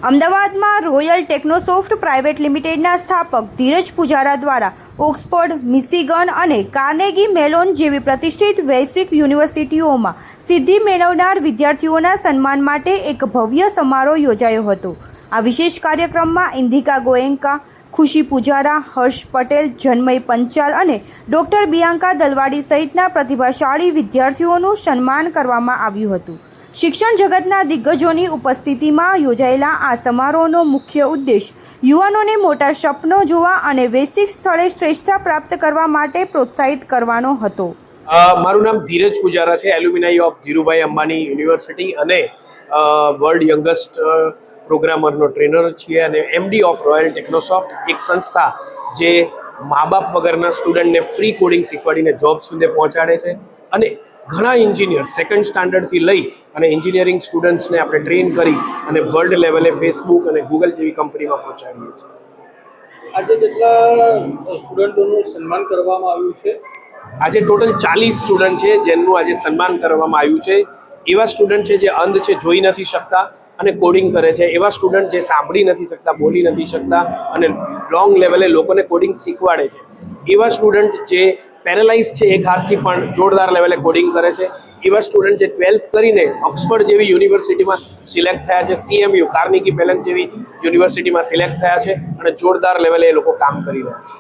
અમદાવાદમાં royal ટેકનોસોફ્ટ private લિમિટેડના સ્થાપક ધીરજ પુજારા દ્વારા ઓક્સફર્ડ, મિશિગન અને કાર્નેગી મેલોન જેવી પ્રતિષ્ઠિત વૈશ્વિક યુનિવર્સિટીઓમાં સિદ્ધિ મેળવનાર વિદ્યાર્થીઓના સન્માન માટે એક ભવ્ય સમારોહ યોજાયો હતો. આ વિશેષ કાર્યક્રમમાં ઇન્દિકા ગોએન્કા, ખુશી પુજારા, હર્ષ પટેલ, જન્મય પંચાલ અને ડૉક્ટર બિયાંકા દલવાડી સહિતના પ્રતિભાશાળી વિદ્યાર્થીઓનું સન્માન કરવામાં આવ્યું હતું. શિક્ષણ જગતના દિગ્ગજોની ઉપસ્થિતિમાં યોજાયેલા આ સમારોહનો મુખ્ય ઉદ્દેશ યુવાનોને મોટા સપનો જોવા અને વૈશ્વિક સ્થળે શ્રેષ્ઠતા પ્રાપ્ત કરવા માટે પ્રોત્સાહિત કરવાનો હતો. મારું નામ ધીરજ પુજારા છે, એલ્યુમિનાઈ ઓફ ધીરુભાઈ અંબાણી યુનિવર્સિટી અને વર્લ્ડ યંગેસ્ટ પ્રોગ્રામરનો ટ્રેનર છીએ અને એમડી ઓફ રોયલ ટેકનોસોફ્ટ, એક સંસ્થા જે મા બાપ વગરના સ્ટુડન્ટને ફ્રી કોડિંગ શીખવાડીને જોબ સુધી પહોંચાડે છે અને ઘણા એન્જિનિયર સેકન્ડ સ્ટાન્ડર્ડથી લઈ અને એન્જિનિયરિંગ સ્ટુડન્ટ્સને આપણે ટ્રેન કરી અને વર્લ્ડ લેવલે ફેસબુક અને ગૂગલ જેવી કંપનીમાં પહોંચાડીએ છીએ. આજે કેટલા સ્ટુડન્ટોનું સન્માન કરવામાં આવ્યું છે? આજે ટોટલ 40 સ્ટુડન્ટ છે જેમનું આજે સન્માન કરવામાં આવ્યું છે. એવા સ્ટુડન્ટ છે જે અંધ છે, જોઈ નથી શકતા અને કોડિંગ કરે છે. એવા સ્ટુડન્ટ જે સાંભળી નથી શકતા, બોલી નથી શકતા અને લોંગ લેવલે લોકોને કોડિંગ શીખવાડે છે. એવા સ્ટુડન્ટ જે પેરેલાઇઝ છે, એક હાથથી પણ જોરદાર લેવલે કોડિંગ કરે છે. એવા સ્ટુડન્ટ જે 12th કરીને ઓક્સફર્ડ જેવી યુનિવર્સિટીમાં સિલેક્ટ થયા છે, CMU કાર્નેગી મેલોન જેવી યુનિવર્સિટીમાં સિલેક્ટ થયા છે અને જોરદાર લેવલે એ લોકો કામ કરી રહ્યા છે.